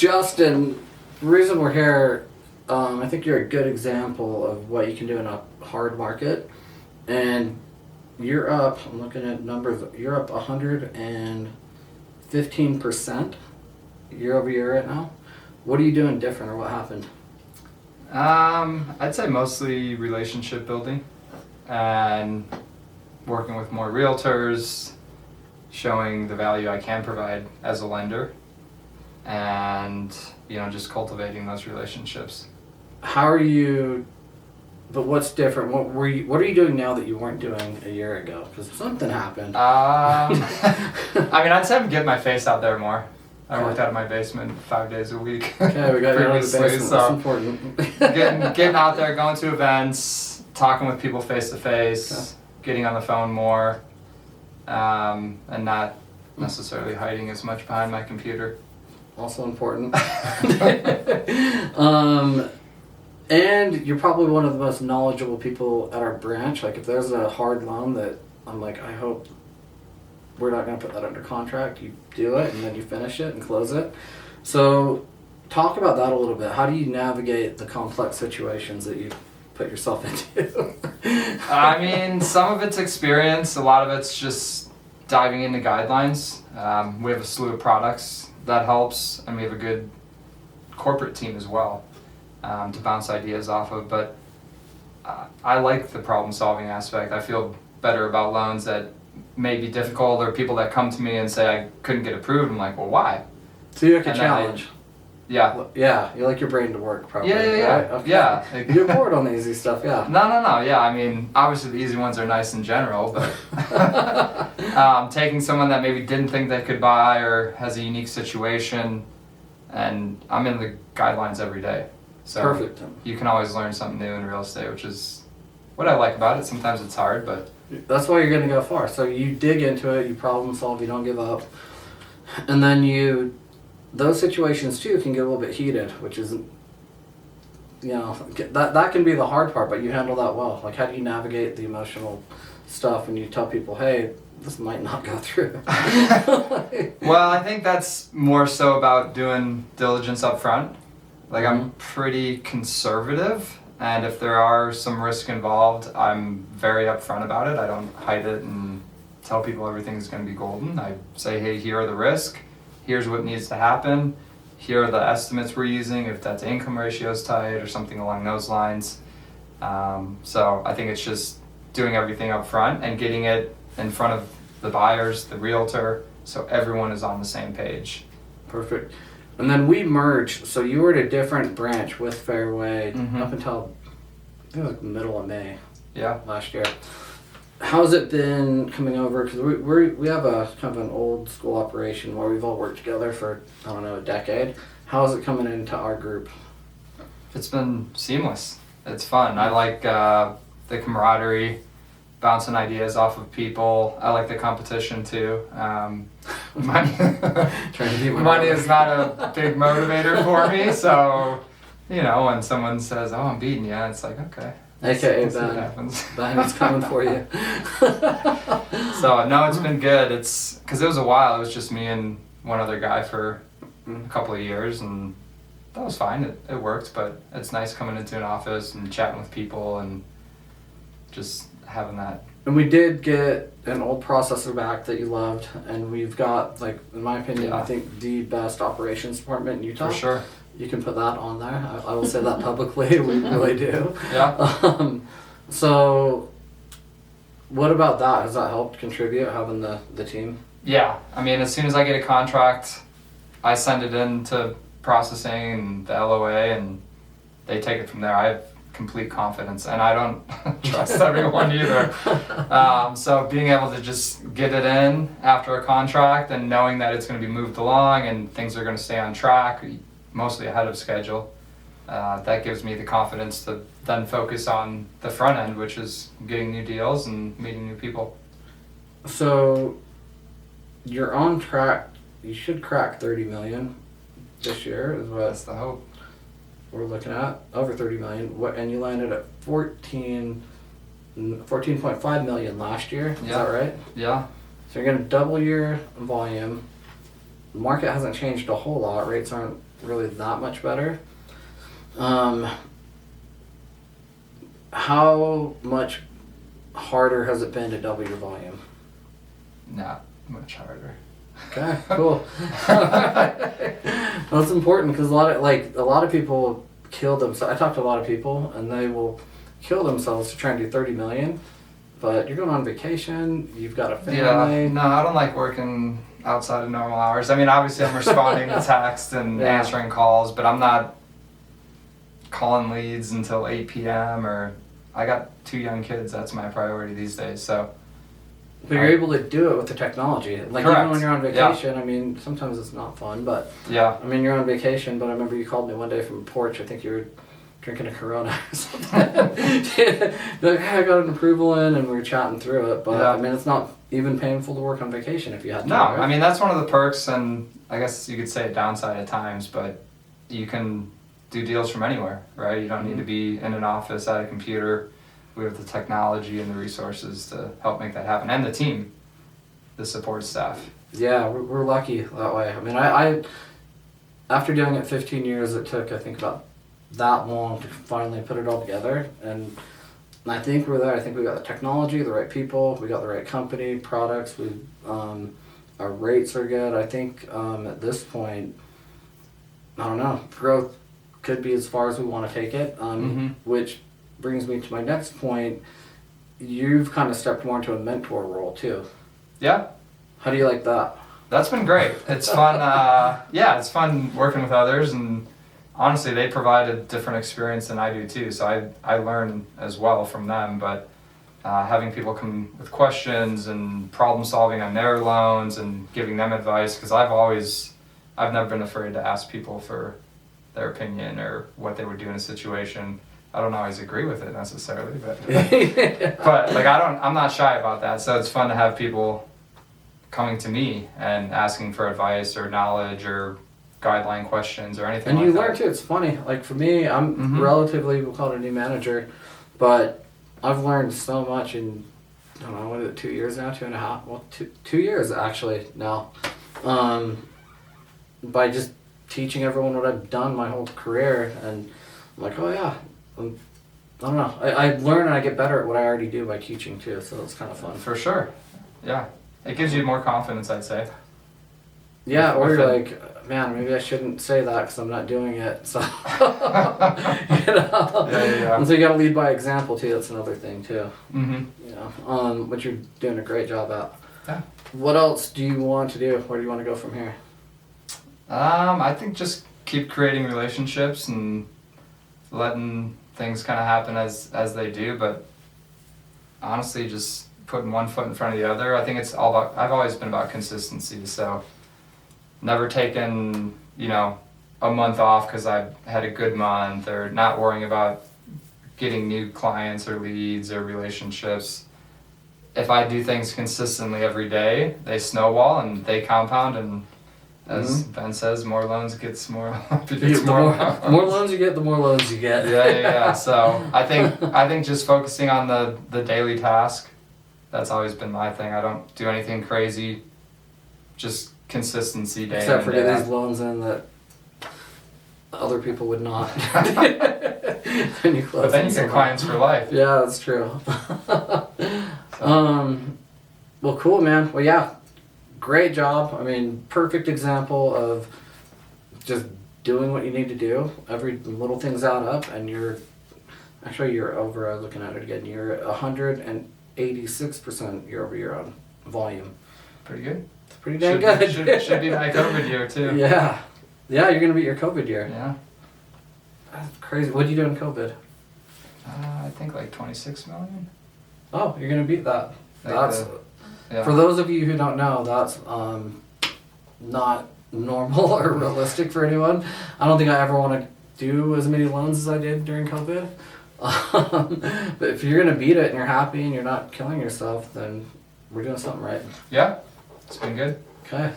Justin, the reason we're here, I think you're a good example of what you can do in a hard market. And you're up, I'm looking at numbers, you're up 115% year over year right now. What are you doing different, or what happened? I'd say mostly relationship building and working with more realtors, showing the value I can provide as a lender, and just cultivating those relationships. How are you? But what's different? What are you doing now that you weren't doing a year ago? Because something happened. I'd say I'm getting my face out there more. I worked out of my basement 5 days a week. Okay, we got you out of the basement. So that's important. getting out there, going to events, talking with people face to face, getting on the phone more, and not necessarily hiding as much behind my computer. Also important. And you're probably one of the most knowledgeable people at our branch. Like, if there's a hard loan that I'm like, I hope we're not going to put that under contract, you do it and then you finish it and close it. So talk about that a little bit. How do you navigate the complex situations that you put yourself into? Some of it's experience. A lot of it's just diving into guidelines. We have a slew of products that helps, and we have a good corporate team as well to bounce ideas off of. But I like the problem solving aspect. I feel better about loans that may be difficult, or people that come to me and say I couldn't get approved. I'm like, well, why? So you like a challenge. Yeah, you like your brain to work probably. Yeah. Right? Okay. Yeah. You're bored on the easy stuff, yeah. No. Yeah, obviously the easy ones are nice in general, but taking someone that maybe didn't think they could buy or has a unique situation, and I'm in the guidelines every day. So perfect. You can always learn something new in real estate, which is what I like about it. Sometimes it's hard, but that's why you're going to go far. So you dig into it, you problem solve, you don't give up. And then those situations too can get a little bit heated, which is, that can be the hard part, but you handle that well. Like, how do you navigate the emotional stuff when you tell people, hey, this might not go through? Well, I think that's more so about doing diligence up front. Like, I'm pretty conservative, and if there are some risk involved, I'm very upfront about it. I don't hide it and tell people everything's going to be golden. I say, hey, here are the risks. Here's what needs to happen. Here are the estimates we're using, if that's income ratios tight or something along those lines. So I think it's just doing everything up front and getting it in front of the buyers, the realtor, so everyone is on the same page. Perfect. And then we merged, so you were at a different branch with Fairway up until, I think it was middle of May last year. How's it been coming over? Because we have a kind of an old school operation where we've all worked together for, a decade. How's it coming into our group? It's been seamless. It's fun. I like the camaraderie, bouncing ideas off of people. I like the competition too. Money is not a big motivator for me, so when someone says, "Oh, I'm beating you," it's like, okay. AKA Ben is coming for you. So no, it's been good. It's because it was a while. It was just me and one other guy for a couple of years, and that was fine. It worked, but it's nice coming into an office and chatting with people and just having that. And we did get an old processor back that you loved, and we've got, like, in my opinion, I think the best operations department in Utah. For sure. You can put that on there. I will say that publicly. We really do. Yeah. So, what about that? Has that helped contribute, having the team? Yeah. As soon as I get a contract, I send it in to processing and the LOA, and they take it from there. I have complete confidence, and I don't trust everyone either. So being able to just get it in after a contract and knowing that it's going to be moved along and things are going to stay on track, mostly ahead of schedule, that gives me the confidence to then focus on the front end, which is getting new deals and meeting new people. So you're on track. You should crack 30 million this year is what that's the hope we're looking at. Over 30 million. And you landed at 14.5 million last year. Is that right? Yeah. So you're going to double your volume. The market hasn't changed a whole lot. Rates aren't really that much better. How much harder has it been to double your volume? Not much harder. Okay, cool. That's important because a lot of people kill themselves. I talk to a lot of people and they will kill themselves to try and do 30 million. But you're going on vacation. You've got a family. Yeah, no, I don't like working outside of normal hours. I mean, obviously I'm responding to text and answering calls, but I'm not calling leads until 8 p.m. or I got 2 young kids. That's my priority these days. So. But you're able to do it with the technology. Like Correct. Even when you're on vacation, I mean, sometimes it's not fun, but yeah. I mean, you're on vacation, but I remember you called me one day from a porch. I think you were drinking a Corona or something. Like, hey, I got an approval in, and we were chatting through it. But I mean, it's not even painful to work on vacation if you had to. No, right? I mean, that's one of the perks, and I guess you could say a downside at times, but you can do deals from anywhere, right? You don't need to be in an office at a computer. We have the technology and the resources to help make that happen, and the team, the support staff. Yeah, we're lucky that way. I mean, I after doing it 15 years, it took, I think, about that long to finally put it all together. And I think we're there. I think we got the technology, the right people, we got the right company, products. Our rates are good. I think at this point, I don't know, growth could be as far as we want to take it, which brings me to my next point. You've kind of stepped more into a mentor role too. Yeah. How do you like that? That's been great. It's fun. It's fun working with others, and honestly, they provide a different experience than I do too. So I learn as well from them. But having people come with questions and problem solving on their loans and giving them advice, because I've never been afraid to ask people for their opinion or what they would do in a situation. I don't always agree with it necessarily, but I'm not shy about that. So it's fun to have people coming to me and asking for advice or knowledge or guideline questions or anything. And you learn too. It's funny. Like for me, I'm relatively, we'll call it a new manager, but I've learned so much in, I don't know, what is it, 2 years now, 2.5? Well, 2 years actually now, by just teaching everyone what I've done my whole career. And I'm like, oh yeah. I don't know. I learn and I get better at what I already do by teaching too, so it's kind of fun. For sure. Yeah. It gives you more confidence, I'd say. Yeah, or you're like, man, maybe I shouldn't say that because I'm not doing it. So, Yeah. And so you got to lead by example too. That's another thing too. Which you're doing a great job at. Yeah. What else do you want to do? Where do you want to go from here? I think just keep creating relationships and letting things kind of happen as they do, but honestly just putting one foot in front of the other. I think it's all about, I've always been about consistency, so never taken, a month off because I've had a good month, or not worrying about getting new clients or leads or relationships. If I do things consistently every day, they snowball and they compound, and as Ben says, more loans gets more. More loans you get, the more loans you get. Yeah. So I think just focusing on the daily task, that's always been my thing. I don't do anything crazy, just consistency day. Except for get these loans in that other people would not. Then you close. But then you get clients for life. Yeah, that's true. Well, cool, man. Well, yeah. Great job. I mean, perfect example of just doing what you need to do. Every little thing's add up, and you're over. I was looking at it again. You're 186% year over year on volume. Pretty good. It's pretty dang good. Should be my COVID year too. Yeah, you're gonna beat your COVID year. Yeah. That's crazy. What did you do in COVID? I think like 26 million. Oh, you're gonna beat that. That's. Yeah. For those of you who don't know, that's not normal or realistic for anyone. I don't think I ever want to do as many loans as I did during COVID. But if you're going to beat it and you're happy and you're not killing yourself, then we're doing something right. Yeah, it's been good. Okay.